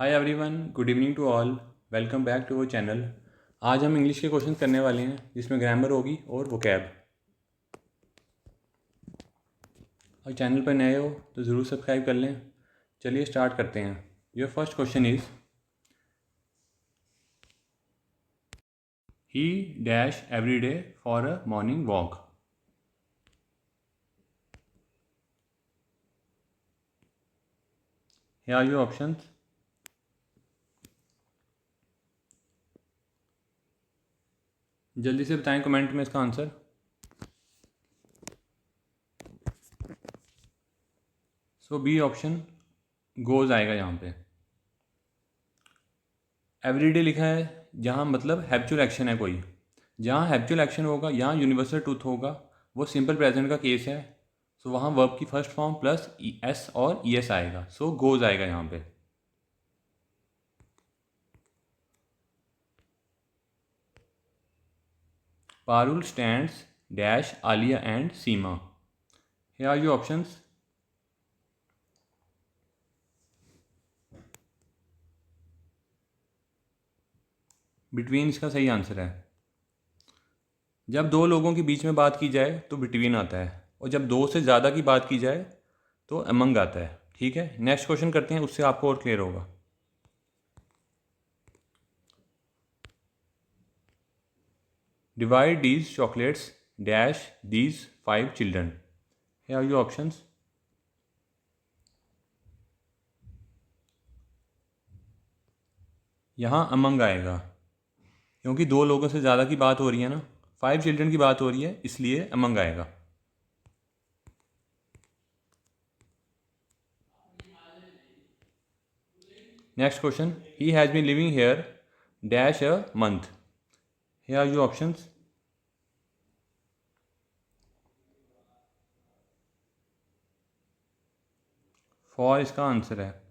Hi everyone, good evening to all. Welcome back to our channel. आज हम English के question करने वाले हैं जिसमें ग्रामर होगी और वोकैब। और चैनल पर नए हो तो ज़रूर सब्सक्राइब कर लें। चलिए स्टार्ट करते हैं। Your first question is he dash every day for a morning walk. Here are your options. जल्दी से बताएं कमेंट में इसका answer. So B option goes आएगा यहाँ पे। एवरीडे लिखा है जहाँ मतलब हैबिचुअल एक्शन है कोई। जहाँ हैबिचुअल एक्शन होगा यहाँ यूनिवर्सल ट्रूथ होगा, वो सिंपल प्रेजेंट का केस है। सो वहाँ वर्ब की फर्स्ट फॉर्म प्लस एस और ई एस आएगा। सो गोज आएगा यहाँ पे। Parul stands dash Alia and Seema. Here are your options. Between इसका सही आंसर है। जब दो लोगों के बीच में बात की जाए तो बिटवीन आता है, और जब दो से ज़्यादा की बात की जाए तो अमंग आता है। ठीक है, नेक्स्ट क्वेश्चन करते हैं, उससे आपको और क्लियर होगा। Divide these chocolates dash these 5 children. Here are your options. यहाँ अमंग आएगा क्योंकि दो लोगों से ज़्यादा की बात हो रही है ना, 5 चिल्ड्रन की बात हो रही है, इसलिए अमंग आएगा। Next question, he has been living here dash a month. Here are your options. For इसका आंसर है।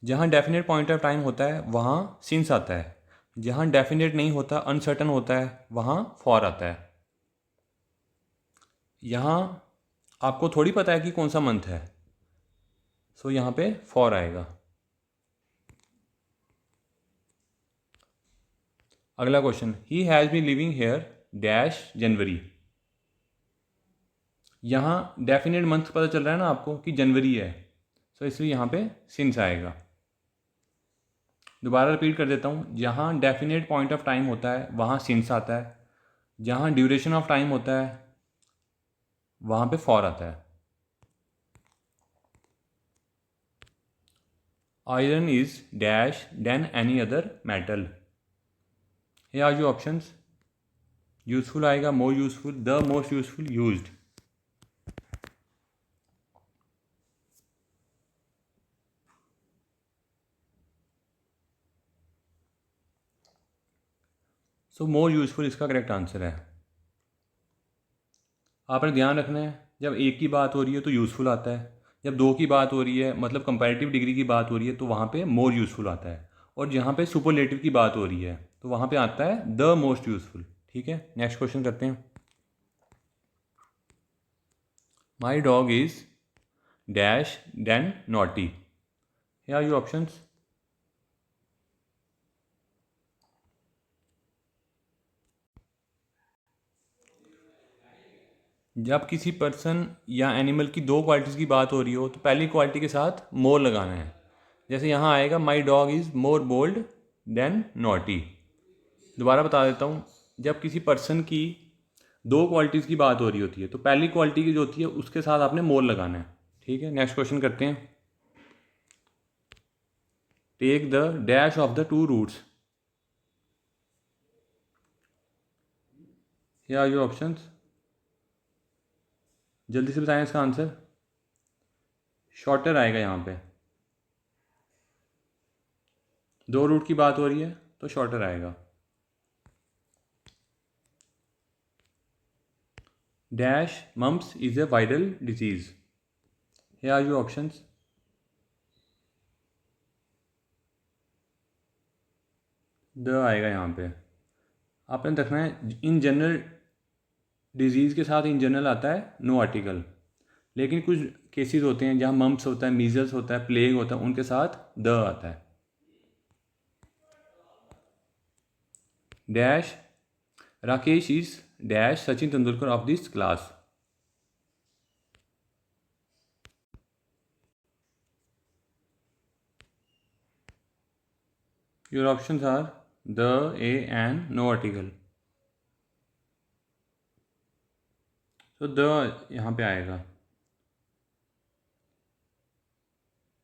जहाँ डेफिनेट पॉइंट ऑफ टाइम होता है वहाँ सिंस आता है, जहाँ डेफिनेट नहीं होता, अनसर्टन होता है, वहाँ फॉर आता है। यहाँ आपको थोड़ी पता है कि कौन सा मंथ है, सो यहाँ पे फॉर आएगा। अगला question, he has been living here dash January. यहाँ डेफिनेट मंथ पता चल रहा है ना आपको कि जनवरी है, सो इसलिए यहाँ पे सिंस आएगा। दोबारा रिपीट कर देता हूँ, जहाँ डेफिनेट पॉइंट ऑफ टाइम होता है वहाँ सिंस आता है, जहाँ ड्यूरेशन ऑफ टाइम होता है वहाँ पे फॉर आता है। Iron is dash than any other metal. Here are your options. Useful आएगा, more useful, the most useful, used. So more useful इसका करेक्ट आंसर है। आपने ध्यान रखना है, जब एक की बात हो रही है तो यूज़फुल आता है, जब दो की बात हो रही है मतलब कंपैरेटिव डिग्री की बात हो रही है तो वहाँ पे मोर यूज़फुल आता है, और जहाँ पे सुपरलेटिव की बात हो रही है तो वहाँ पे आता है द मोस्ट यूज़फुल। ठीक है, नेक्स्ट क्वेश्चन करते हैं। My dog is dash than naughty. Here are your options. जब किसी पर्सन या एनिमल की दो क्वालिटीज़ की बात हो रही हो तो पहली क्वालिटी के साथ मोर लगाना है। जैसे यहाँ आएगा my dog is more bold than naughty. दोबारा बता देता हूँ, जब किसी पर्सन की दो क्वालिटीज़ की बात हो रही होती है तो पहली क्वालिटी की जो होती है उसके साथ आपने मोर लगाना है। ठीक है, नेक्स्ट क्वेश्चन करते हैं। Take the dash of the two roots. Here are your options. जल्दी से बताएं इसका आंसर। शॉर्टर आएगा यहाँ पे, दो रूट की बात हो रही है तो शॉर्टर आएगा। Dash mumps is a viral disease. Here are your options. The आएगा यहाँ पे। आपने देखना है इन जनरल डिजीज़ के साथ इन जनरल आता है नो आर्टिकल, लेकिन कुछ केसेस होते हैं जहाँ मम्प्स होता है, मीजल्स होता है, प्लेग होता है, उनके साथ द आता है। Dash Rakesh is dash Sachin Tendulkar of this class. Your options are the, a, and no article. तो द यहाँ पे आएगा.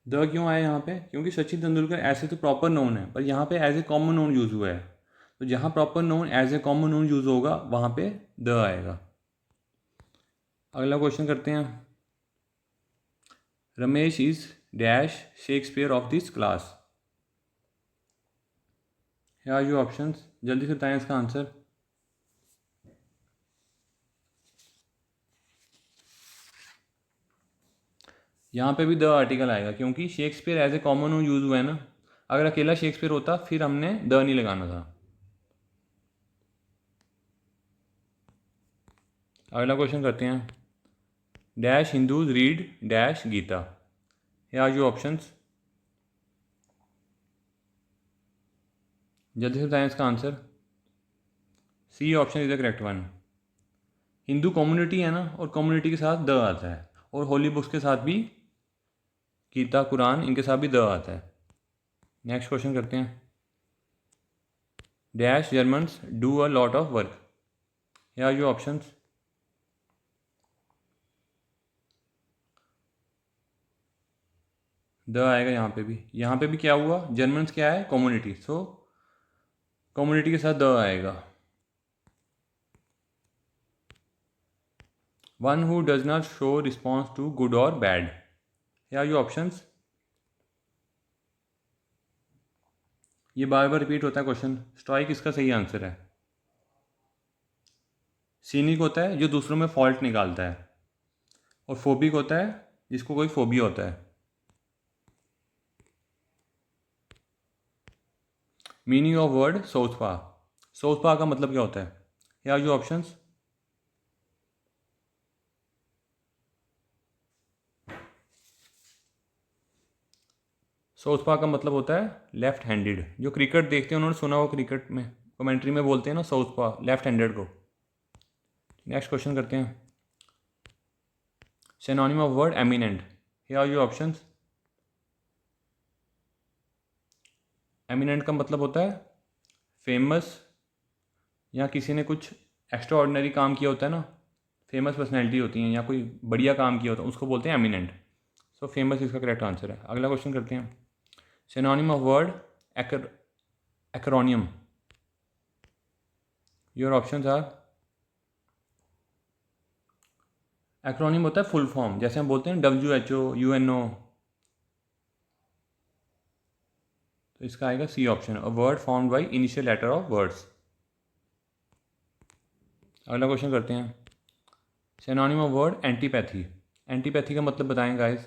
द क्यों आया यहाँ पे? क्योंकि सचिन तेंदुलकर ऐसे तो प्रॉपर नोन है, पर यहाँ पे as a common noun use हुआ है. तो जहाँ proper noun as a common noun use होगा वहाँ पे द आएगा. अगला क्वेश्चन करते हैं. Ramesh is dash Shakespeare of this class. क्या आर योर ऑप्शंस? जल्दी से बताएं इसका आंसर. यहाँ पे भी द आर्टिकल आएगा क्योंकि Shakespeare as a common noun use हुआ है ना. अगर अकेला शेक्सपियर होता फिर हमने द नहीं लगाना था. अगला क्वेश्चन करते हैं. Dash Hindus read dash Gita. क्या आर योर ऑप्शंस? जल्दी से बताएं इसका answer. C option is the correct one. Hindu community है ना, और कम्युनिटी के साथ द आता है, और होली बुक्स के साथ भी गीता कुरान इनके साथ भी द आता है. नेक्स्ट क्वेश्चन करते हैं. Dash Germans do a lot of work. क्या आर योर ऑप्शंस? द आएगा यहाँ पे भी. यहाँ पे भी क्या हुआ? जर्मन्स क्या है? कम्युनिटी. सो कम्युनिटी के साथ द आएगा. One who does not show response to good और बैड. क्या आर योर ऑप्शंस? ये बार बार रिपीट होता है क्वेश्चन. स्टॉइक इसका सही आंसर है. सीनिक होता है जो दूसरों में फॉल्ट निकालता है, और फोबिक होता है जिसको कोई फोबिया होता है. मीनिंग ऑफ वर्ड सोचपा. सोचपा का मतलब क्या होता है? क्या आर योर ऑप्शंस? साउथपा का मतलब होता है लेफ्ट हैंडेड. जो क्रिकेट देखते हैं उन्होंने सुना हो, क्रिकेट में कमेंट्री में बोलते हैं ना साउथपा, लेफ्ट हैंडेड को. नेक्स्ट क्वेश्चन करते हैं. Synonym of word eminent. Here are your options. Eminent का मतलब होता है फेमस, या किसी ने कुछ एक्स्ट्रा ऑर्डिनरी काम किया होता है ना, फेमस पर्सनैलिटी होती हैं, या कोई बढ़िया काम किया होता है, उसको बोलते हैं एमिनेंट. सो फेमस इसका करेक्ट आंसर है. अगला क्वेश्चन करते हैं. Synonym of word acronym. Your options are. Acronym होता है फुल फॉर्म, जैसे हम बोलते हैं WHO, UNO. तो इसका आएगा C option, a word formed by initial letter of words. अगला क्वेश्चन करते हैं. Synonym of word antipathy. Antipathy का मतलब बताएं गाइस.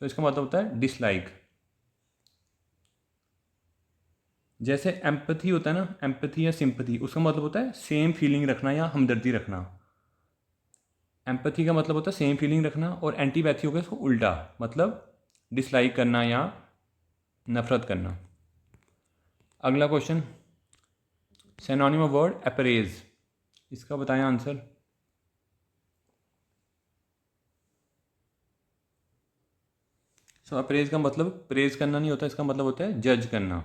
तो इसका मतलब होता है डिसलाइक. जैसे एम्पैथी होता है ना, एम्पैथी या सिंपैथी, उसका मतलब होता है सेम फीलिंग रखना या हमदर्दी रखना. एम्पैथी का मतलब होता है सेम फीलिंग रखना, और एंटीपैथी होगा इसको उल्टा, मतलब डिसलाइक करना या नफरत करना. अगला question. Synonym of word apprise. इसका बताएं आंसर. सो अप्रेज का मतलब प्रेज करना नहीं होता, इसका मतलब होता है जज करना.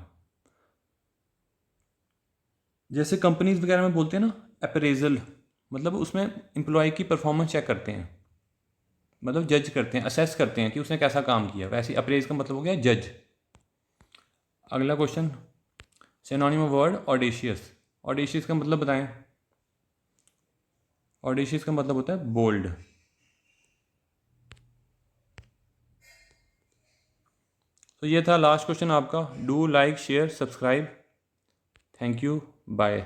जैसे कंपनीज वगैरह में बोलते हैं ना अप्रेजल, मतलब उसमें एम्प्लॉय की परफॉर्मेंस चेक करते हैं, मतलब जज करते हैं, असेस करते हैं कि उसने कैसा काम किया. वैसे अप्रेज का मतलब हो गया जज. अगला question. Synonym of word audacious. Audacious का मतलब बताएं. ऑडेशियस का मतलब होता है बोल्ड. तो ये था लास्ट क्वेश्चन आपका. Do like share subscribe. Thank you. Bye.